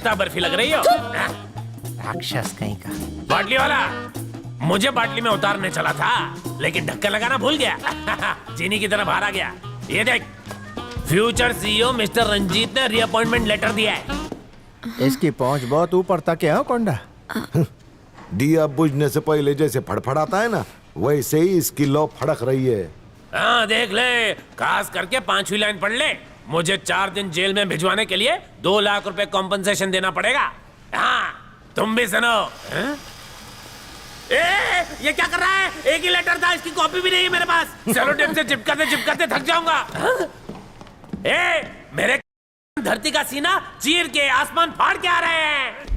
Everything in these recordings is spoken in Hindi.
पिस्ता बर्फी लग रही हो। राक्षस कहीं का। बाटली वाला, मुझे बाटली में उतारने चला था, लेकिन ढक्कन लगाना भूल गया। चीनी की तरह बाहर आ गया। ये देख, फ्यूचर सीईओ मिस्टर रंजीत ने रीअपॉइंटमेंट लेटर दिया है। इसकी पहुंच बहुत ऊपर तक है, हो कोंडा। दिया बुझने से पहले जैसे फड़फड़ाता है ना, वैसे ही इसकी लौ फड़क रही है। हाँ देख ले, खास करके 5वीं लाइन पढ़ ले। मुझे 4 दिन जेल में भिजवाने के लिए 2 लाख रुपए कॉम्पनसेशन देना पड़ेगा। हाँ, तुम भी सुनो। ये क्या कर रहा है? एक ही लेटर था, इसकी कॉपी भी नहीं है मेरे पास। सेलो टेप से चिपकाते चिपकाते थक जाऊंगा। मेरे धरती का सीना चीर के आसमान फाड़ के आ रहे हैं।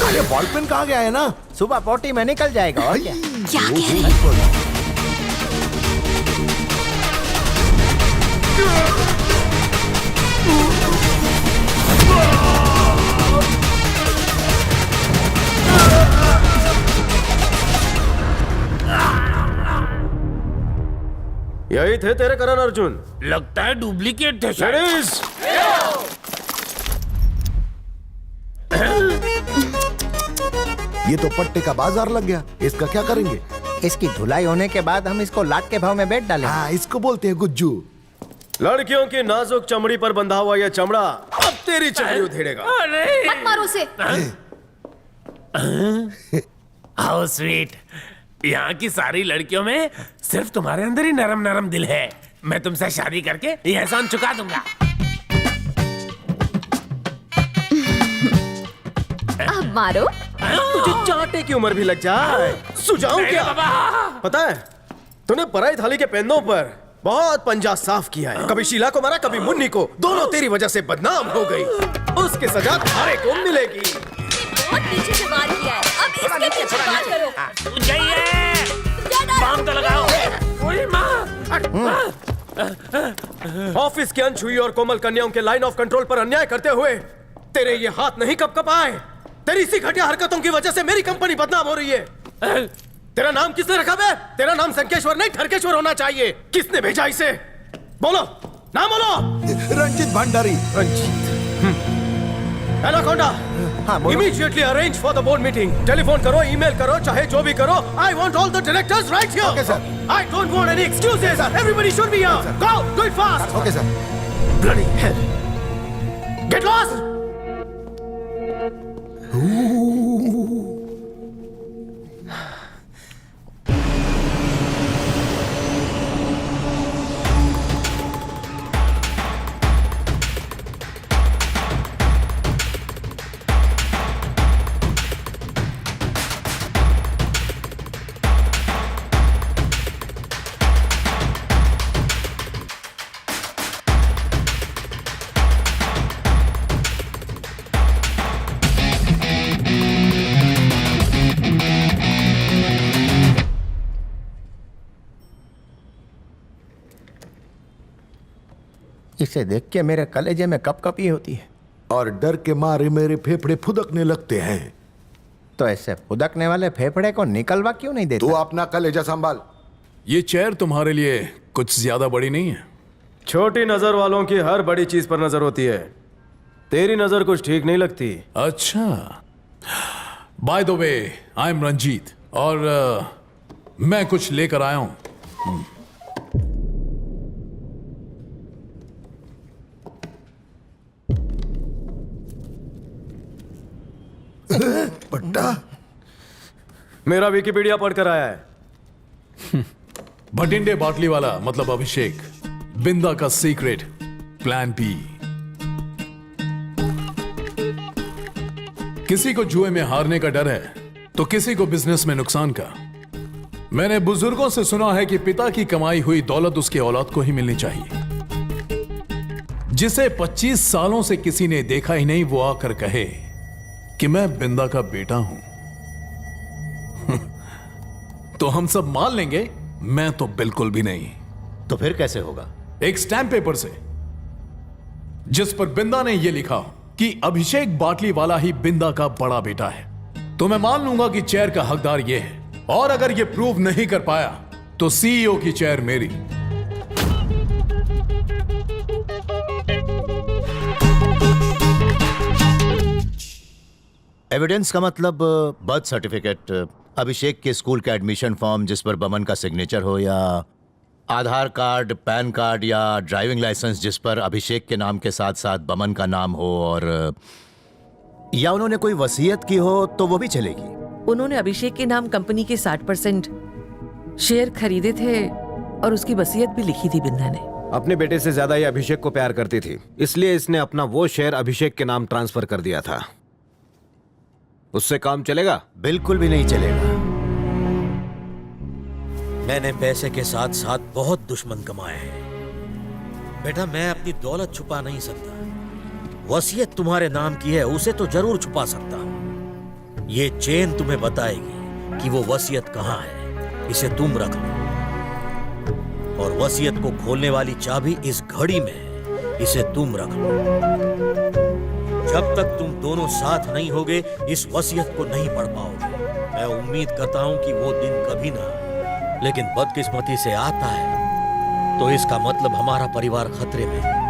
अरे बॉल पेन कहाँ गया है ना? सुबह पोटी में निकल जाएगा और क्या। क्या कह रहे हैं? यही थे तेरे करण अर्जुन? लगता है डुप्लीकेट थे। लेडीज, ये तो पट्टे का बाजार लग गया। इसका क्या करेंगे? इसकी धुलाई होने के बाद हम इसको लाट के भाव में बेच डालेंगे। हाँ, इसको बोलते हैं गुज्जू। लड़कियों की नाजुक चमड़ी पर बंधा हुआ यह चमड़ा अब तेरी चमड़ी उधेड़ेगा। मत मारो उसे। How sweet. यहाँ की सारी लड़कियों में सिर्फ तुम्हारे अंदर ही नरम नरम दिल है। मैं तुमसे शादी करके ये एहसान चुका दूंगा। अब मारो। तुझे चाटे की उम्र भी लग जाए, सुझाऊं क्या? पता है, तूने पराई थाली के पेंदों पर बहुत पंजा साफ किया है। कभी शीला को मारा, कभी मुन्नी को। दोनों तेरी वजह से बदनाम हो गई। उसकी सजा तुम्हारे को मिलेगी। बहुत पीछे से वार किया है, अब इसके पीछे वार करो। जाइए, बाम तो लगाओ। ओए माँ। ऑफिस की अनछुई और कोमल कन्याओं के लाइन ऑफ कंट्रोल पर अन्याय करते हुए तेरे ये हाथ नहीं कब आए। तेरी इसी घटिया हरकतों की वजह से मेरी कंपनी बदनाम हो रही है। तेरा नाम किसने रखा बे? तेरा नाम संकेश्वर नहीं ठरकेश्वर होना चाहिए। किसने भेजा इसे? बोलो, नाम बोलो। रंजीत भंडारी। रंजीत। एनाकोंडा, हाँ, बोलो। Immediately arrange for the board meeting. Telephone करो, ईमेल करो, चाहे जो भी करो। I want all the directors right here. Okay sir. I don't want any excuses. Everybody should be here. Go, do it fast. Okay sir. Bloody hell. Get lost. इसे देख के मेरे कलेजे में कपकपी होती है। और डर के मारे मेरे फेफड़े फुदकने लगते हैं। तो ऐसे फुदकने वाले फेफड़े को निकलवा क्यों नहीं देता? तू अपना कलेजा संभाल। ये चेयर तुम्हारे लिए कुछ ज्यादा बड़ी नहीं है। छोटी नजर वालों की हर बड़ी चीज पर नजर होती है। तेरी नजर कुछ ठीक नहीं लगती। अच्छा, by the way, I am Ranjeet और मैं कुछ लेकर आया हूं। पट्टा। मेरा विकिपीडिया पढ़कर आया है। भटिंडे बाटली वाला मतलब अभिषेक, बिंदा का सीक्रेट प्लान बी। किसी को जुए में हारने का डर है तो किसी को बिजनेस में नुकसान का। मैंने बुजुर्गों से सुना है कि पिता की कमाई हुई दौलत उसके औलाद को ही मिलनी चाहिए। जिसे 25 सालों से किसी ने देखा ही नहीं, वो आकर कहे कि मैं बिंदा का बेटा हूं तो हम सब मान लेंगे। मैं तो बिल्कुल भी नहीं। तो फिर कैसे होगा? एक स्टैंप पेपर से जिस पर बिंदा ने यह लिखा कि अभिषेक बाटली वाला ही बिंदा का बड़ा बेटा है, तो मैं मान लूंगा कि चेयर का हकदार यह है। और अगर यह प्रूव नहीं कर पाया तो सीईओ की चेयर मेरी। एविडेंस का मतलब बर्थ सर्टिफिकेट, अभिषेक के स्कूल का एडमिशन फॉर्म जिस पर बमन का सिग्नेचर हो, या आधार कार्ड, पैन कार्ड या ड्राइविंग लाइसेंस जिस पर अभिषेक के नाम के साथ साथ बमन का नाम हो, और या उन्होंने कोई वसीयत की हो तो वो भी चलेगी। उन्होंने अभिषेक के नाम कंपनी के 60% शेयर खरीदे थे और उसकी वसीयत भी लिखी थी बिंदा ने। अपने बेटे से ज्यादा ये अभिषेक को प्यार करती थी, इसलिए इसने अपना वो शेयर अभिषेक के नाम ट्रांसफर कर दिया था। उससे काम चलेगा? बिल्कुल भी नहीं चलेगा। मैंने पैसे के साथ साथ बहुत दुश्मन कमाए हैं बेटा। मैं अपनी दौलत छुपा नहीं सकता। वसीयत तुम्हारे नाम की है, उसे तो जरूर छुपा सकता हूं। ये चेन तुम्हें बताएगी कि वो वसीयत कहां है। इसे तुम रख लो। और वसीयत को खोलने वाली चाबी इस घड़ी में है। इसे तुम रख लो। जब तक तुम दोनों साथ नहीं होगे, इस वसीयत को नहीं पढ़ पाओगे। मैं उम्मीद करता हूं कि वो दिन कभी ना आए, लेकिन बदकिस्मती से आता है तो इसका मतलब हमारा परिवार खतरे में है।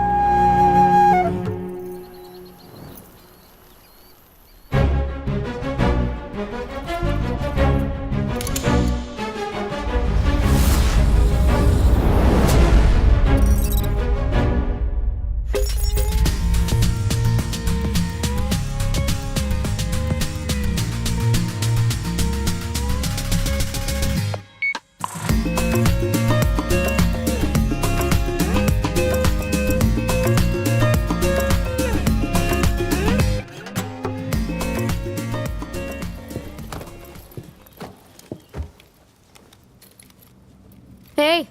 हे,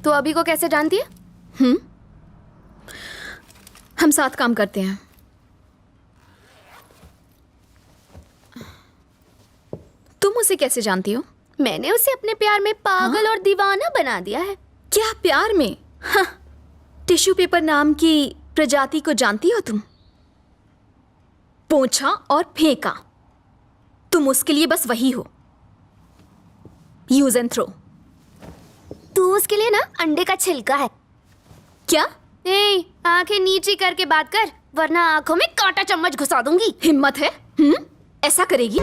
तू अभी को कैसे जानती है? हम साथ काम करते हैं। तुम उसे कैसे जानती हो? मैंने उसे अपने प्यार में पागल और दीवाना बना दिया है। क्या प्यार में? हाँ, टिश्यू पेपर नाम की प्रजाति को जानती हो तुम? पोंछा और फेंका, तुम उसके लिए बस वही हो। Use and throw. तू उसके लिए ना अंडे का छिलका है। क्या? ए, आंखें नीची करके बात कर, वरना आंखों में कांटा चम्मच घुसा दूंगी। हिम्मत है? ऐसा करेगी?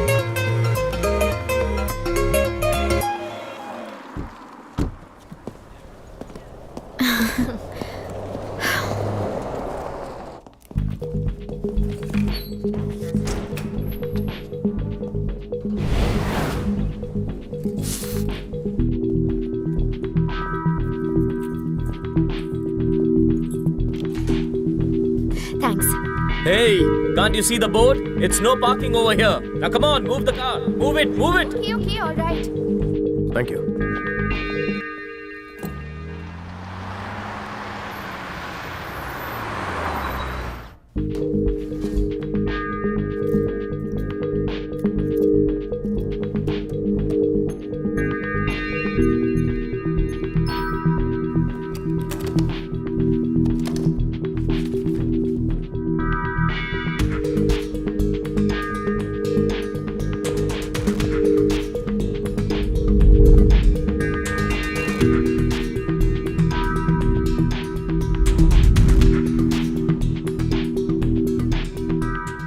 Thanks. Hey, can't you see the board? It's no parking over here. Now come on, move the car. Move it, move it. Okay, all right. Thank you.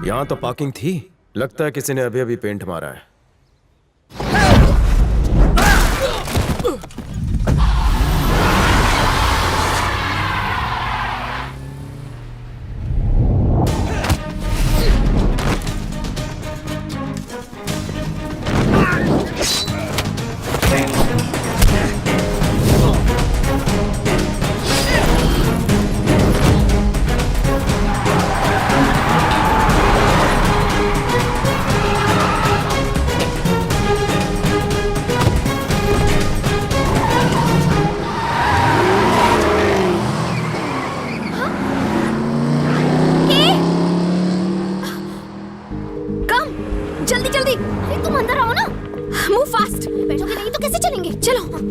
यहाँ तो पार्किंग थी, लगता है किसी ने अभी अभी पेंट मारा है। जल्दी जल्दी, अरे तुम अंदर आओ ना। Move fast. बैठोगे नहीं तो कैसे चलेंगे? चलो।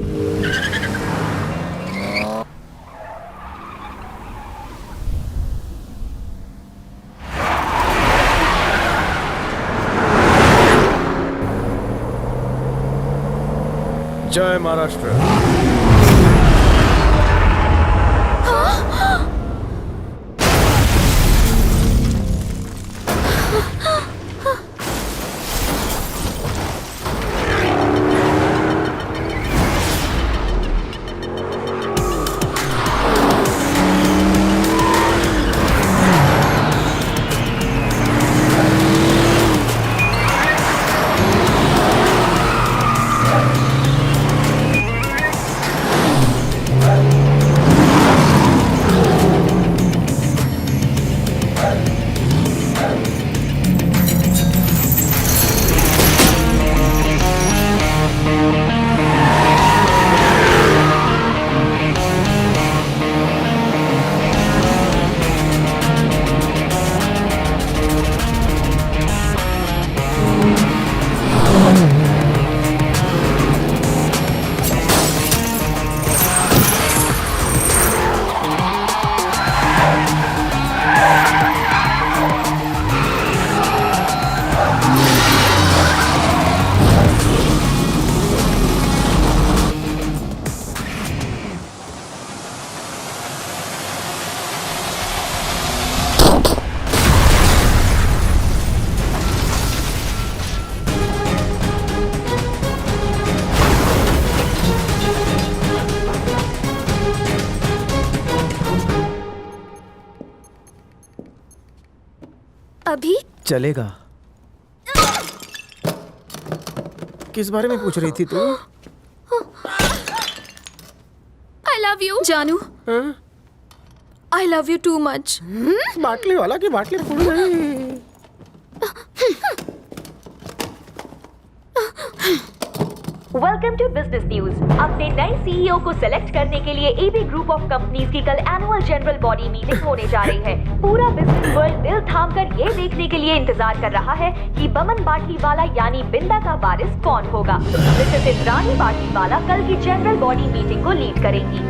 जय महाराष्ट्र। अभी चलेगा। किस बारे में पूछ रही थी तू? आई लव यू जानू। I love you too much. बाटली वाला की बाटली फूट गई। Welcome to business news. अपने नए सीईओ को सिलेक्ट करने के लिए एबी ग्रुप ऑफ कंपनीज की कल एनुअल जनरल बॉडी मीटिंग होने जा रही है। पूरा बिजनेस वर्ल्ड दिल थाम कर ये देखने के लिए इंतजार कर रहा है कि बमन बाटलीवाला यानी बिंदा का वारिस कौन होगा। मिसेस इंद्राणी बाटलीवाला कल की जनरल बॉडी मीटिंग को लीड करेंगी।